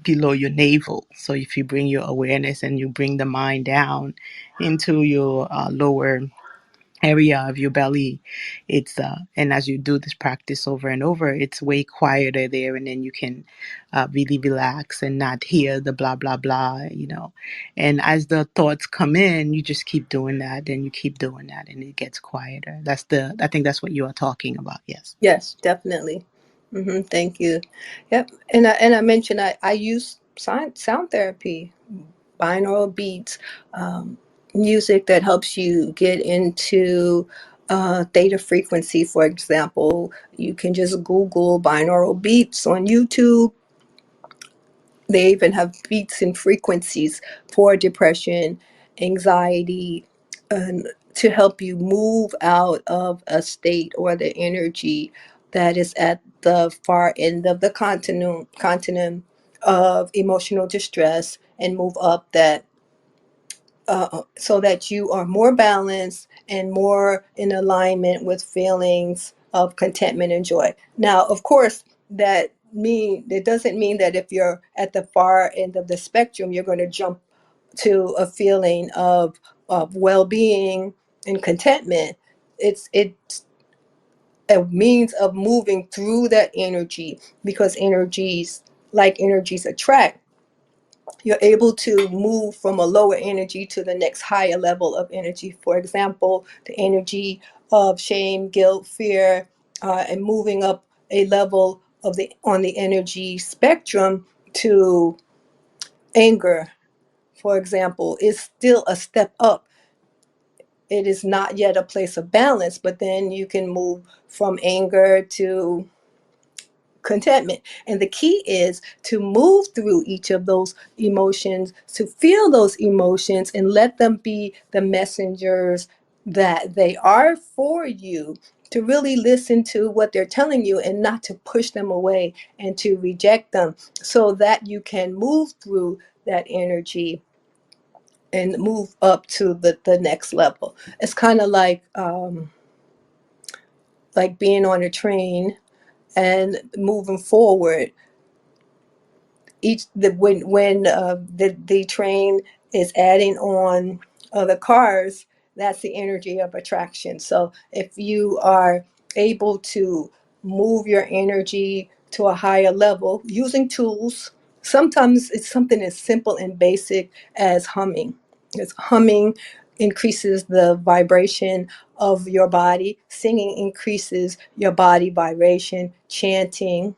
B: below your navel. So if you bring your awareness and you bring the mind down into your lower area of your belly, it's and as you do this practice over and over, it's way quieter there, and then you can really relax and not hear the blah blah blah. And as the thoughts come in, you just keep doing that, and you keep doing that, and it gets quieter. I think that's what you are talking about. Yes.
A: Yes, definitely. Thank you. Yep. And I mentioned I use sound therapy, binaural beats, um, music that helps you get into theta frequency. For example, you can just Google binaural beats on YouTube. They even have beats and frequencies for depression, anxiety, and to help you move out of a state or the energy that is at the far end of the continuum of emotional distress, and move up that, so that you are more balanced and more in alignment with feelings of contentment and joy. Now, of course, that doesn't mean that if you're at the far end of the spectrum, you're going to jump to a feeling of well-being and contentment. It's a means of moving through that energy, because energies attract. You're able to move from a lower energy to the next higher level of energy. For example, the energy of shame, guilt, fear, and moving up a level of the on the energy spectrum to Anger, for example, is still a step up. It is not yet a place of balance, but then you can move from anger to contentment. And the key is to move through each of those emotions, to feel those emotions and let them be the messengers that they are for you, to really listen to what they're telling you and not to push them away and to reject them, so that you can move through that energy and move up to the next level. It's kind of like being on a train and moving forward. When the train is adding on other cars, that's the energy of attraction. So if you are able to move your energy to a higher level using tools, sometimes it's something as simple and basic as humming. It's humming increases the vibration of your body. Singing increases your body vibration. Chanting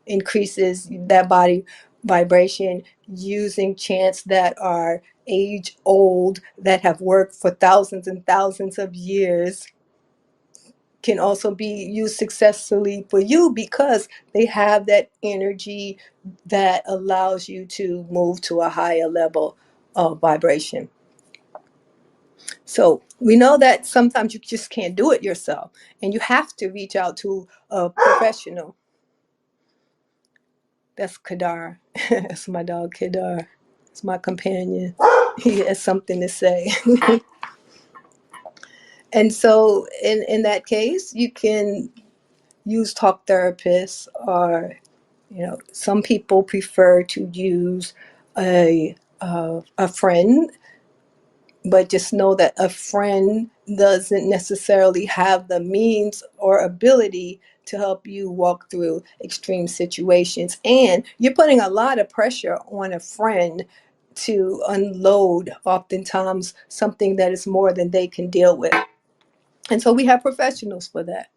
A: increases that body vibration. Using chants that are age old, that have worked for thousands and thousands of years, can also be used successfully for you because they have that energy that allows you to move to a higher level of vibration. So we know that sometimes you just can't do it yourself and you have to reach out to a professional. That's Kadar. That's my dog, Kadar. It's my companion. He has something to say. And so, in that case, you can use talk therapists, or some people prefer to use a friend, but just know that a friend doesn't necessarily have the means or ability to help you walk through extreme situations. And you're putting a lot of pressure on a friend to unload, oftentimes, something that is more than they can deal with. And so we have professionals for that.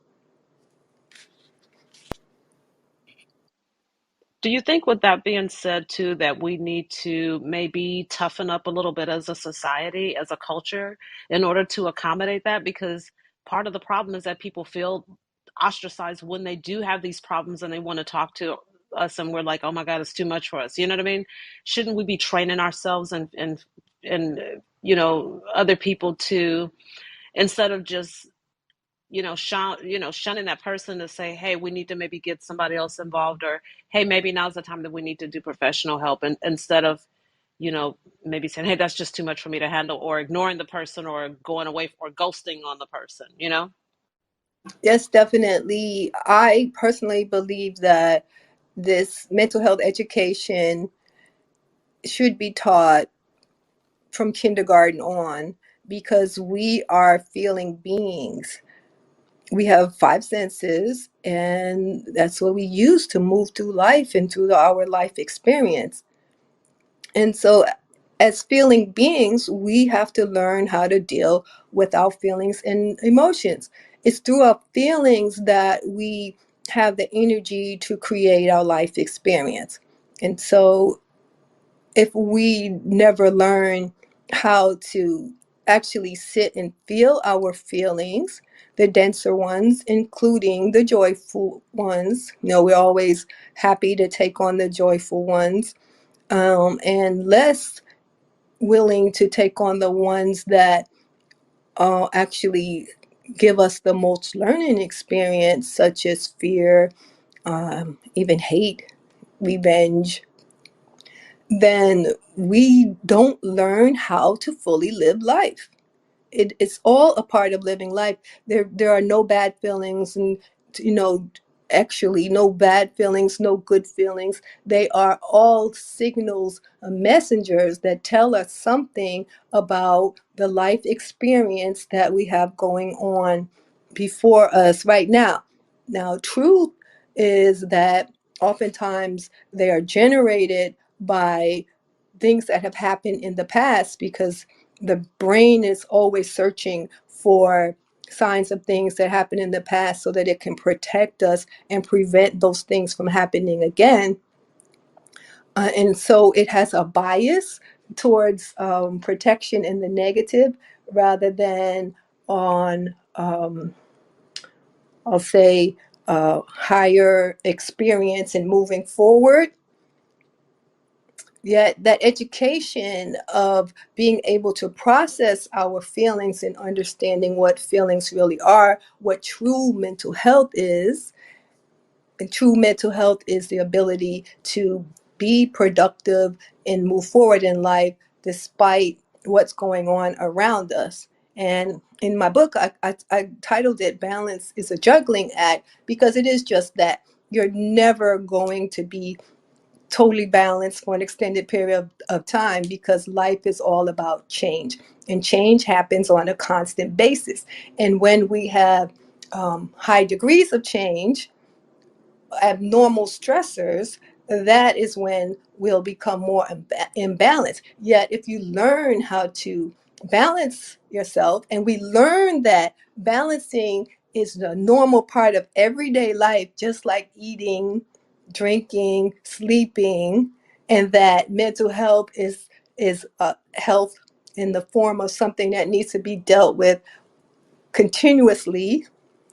C: Do you think, with that being said, too, that we need to maybe toughen up a little bit as a society, as a culture, in order to accommodate that? Because part of the problem is that people feel ostracized when they do have these problems and they want to talk to us, and we're like, oh my God, it's too much for us. You know what I mean? Shouldn't we be training ourselves and other people to, instead of just shunning that person, to say, hey, we need to maybe get somebody else involved, or hey, maybe now's the time that we need to do professional help, and instead of maybe saying, hey, that's just too much for me to handle, or ignoring the person, or going away, or ghosting on the person.
A: Yes, definitely. I personally believe that this mental health education should be taught from kindergarten on, because we are feeling beings. We have five senses, and that's what we use to move through life and through our life experience. And so, as feeling beings, we have to learn how to deal with our feelings and emotions. It's through our feelings that we have the energy to create our life experience. And so, if we never learn how to actually sit and feel our feelings, the denser ones, including the joyful ones, we're always happy to take on the joyful ones, and less willing to take on the ones that actually give us the most learning experience, such as fear, even hate, revenge, then we don't learn how to fully live life. It's all a part of living life. There are no bad feelings, and you know actually no bad feelings, no good feelings. They are all signals, messengers that tell us something about the life experience that we have going on before us right now. Now, truth is that oftentimes they are generated by things that have happened in the past, because the brain is always searching for signs of things that happened in the past so that it can protect us and prevent those things from happening again. And so it has a bias towards protection in the negative rather than on, I'll say, higher experience in moving forward. Yet that education of being able to process our feelings and understanding what feelings really are, what true mental health is, and true mental health is the ability to be productive and move forward in life despite what's going on around us. And in my book, I titled it Balance is a Juggling Act because it is just that. You're never going to be totally balanced for an extended period of time because life is all about change. And change happens on a constant basis. And when we have high degrees of change, abnormal stressors, that is when we'll become more imbalanced. Yet, if you learn how to balance yourself, and we learn that balancing is the normal part of everyday life, just like eating, drinking, sleeping, and that mental health is health in the form of something that needs to be dealt with continuously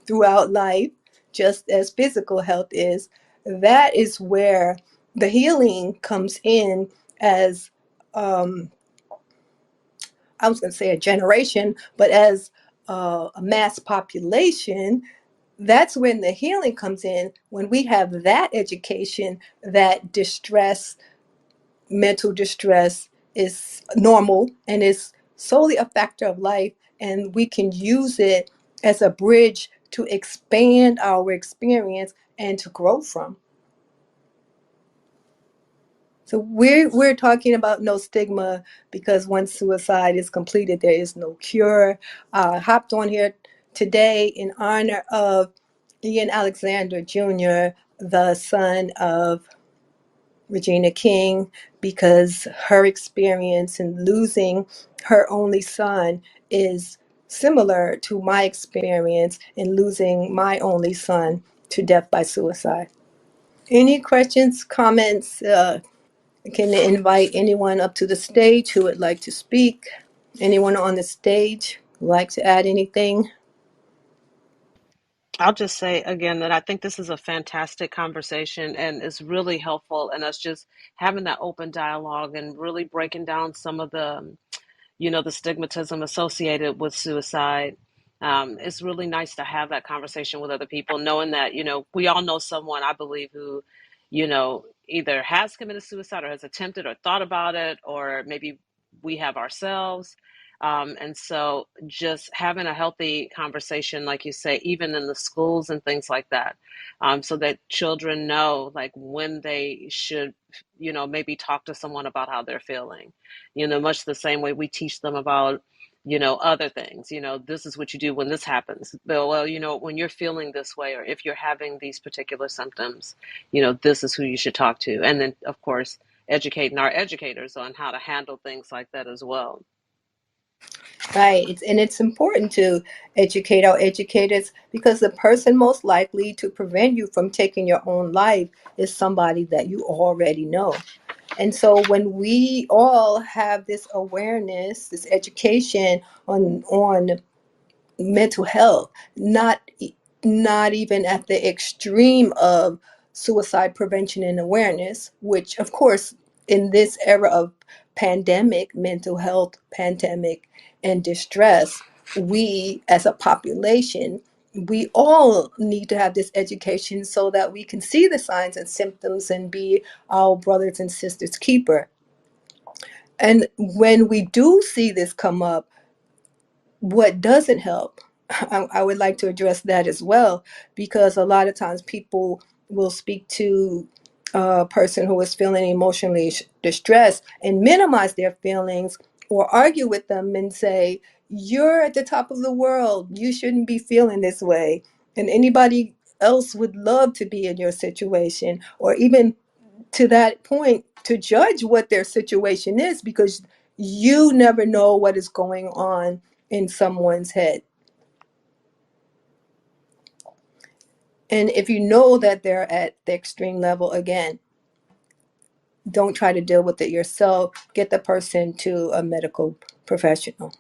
A: throughout life, just as physical health is, that is where the healing comes in as, I was going to say a generation, but as a mass population, that's when the healing comes in, when we have that education that distress, mental distress is normal and is solely a factor of life, and we can use it as a bridge to expand our experience and to grow from. So we're talking about no stigma because once suicide is completed, there is no cure. Hopped on here today in honor of Ian Alexander Jr., the son of Regina King, because her experience in losing her only son is similar to my experience in losing my only son to death by suicide. Any questions, comments? Can invite anyone up to the stage who would like to speak? Anyone on the stage would like to add anything?
C: I'll just say again that I think this is a fantastic conversation and it's really helpful in us just having that open dialogue and really breaking down some of the the stigmatism associated with suicide. It's really nice to have that conversation with other people, knowing that, we all know someone, I believe, who, either has committed suicide or has attempted or thought about it, or maybe we have ourselves. And so just having a healthy conversation, like you say, even in the schools and things like that, so that children know like when they should, maybe talk to someone about how they're feeling, much the same way we teach them about, other things. This is what you do when this happens. Well, when you're feeling this way, or if you're having these particular symptoms, this is who you should talk to. And then, of course, educating our educators on how to handle things like that as well.
A: Right. And it's important to educate our educators because the person most likely to prevent you from taking your own life is somebody that you already know. And so when we all have this awareness, this education on mental health, not even at the extreme of suicide prevention and awareness, which of course in this era of pandemic, mental health pandemic and distress, we as a population, we all need to have this education so that we can see the signs and symptoms and be our brothers and sisters keeper. And when we do see this come up, what doesn't help, I would like to address that as well, because a lot of times people will speak to a person who is feeling emotionally distressed and minimize their feelings or argue with them and say, you're at the top of the world, you shouldn't be feeling this way, and anybody else would love to be in your situation, or even to that point to judge what their situation is because you never know what is going on in someone's head. And if you know that they're at the extreme level, again, don't try to deal with it yourself. Get the person to a medical professional.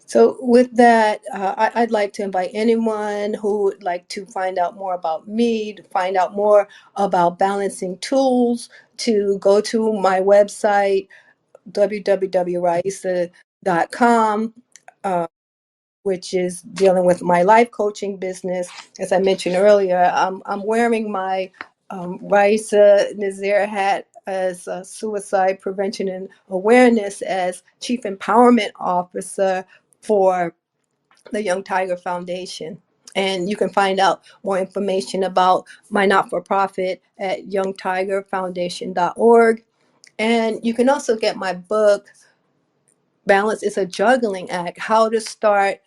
A: So with that, I'd like to invite anyone who would like to find out more about me, to find out more about balancing tools, to go to my website, www.raisa.com, which is dealing with my life coaching business. As I mentioned earlier, I'm wearing my Raisa Nazir hat as a suicide prevention and awareness as Chief Empowerment Officer for the Young Tiger Foundation. And you can find out more information about my not for profit at youngtigerfoundation.org. And you can also get my book, Balance is a Juggling Act: How to Start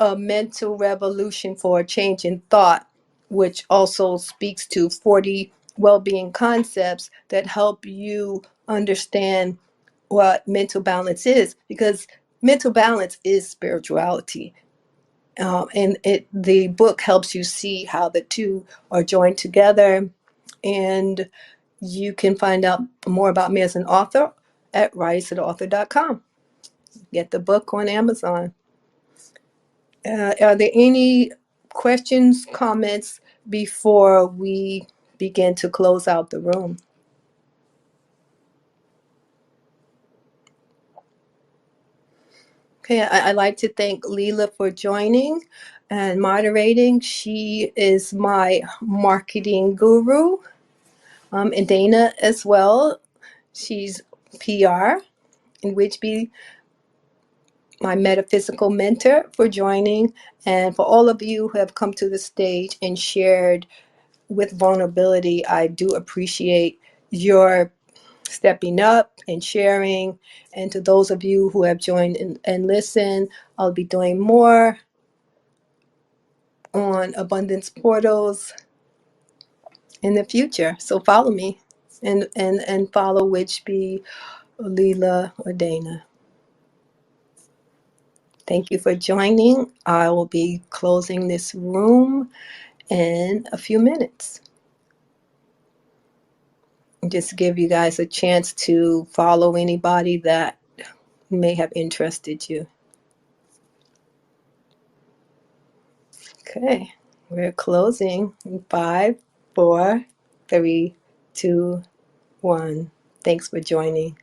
A: a Mental Revolution for a Change in Thought, which also speaks to 40 well being concepts that help you understand what mental balance is, because mental balance is spirituality. The book helps you see how the two are joined together. And you can find out more about me as an author at riseatauthor.com. Get the book on Amazon. Are there any questions, comments before we begin to close out the room? Okay, I'd like to thank Leela for joining and moderating. She is my marketing guru, and Dana as well. She's PR, and Widgeby, my metaphysical mentor, for joining. And for all of you who have come to the stage and shared with vulnerability, I do appreciate your stepping up and sharing. And to those of you who have joined and listened, I'll be doing more on abundance portals in the future. So follow me and follow Widgeby, Leela, or Dana. Thank you for joining. I will be closing this room in a few minutes. Just give you guys a chance to follow anybody that may have interested you. Okay, we're closing in 5, 4, 3, 2, 1. Thanks for joining.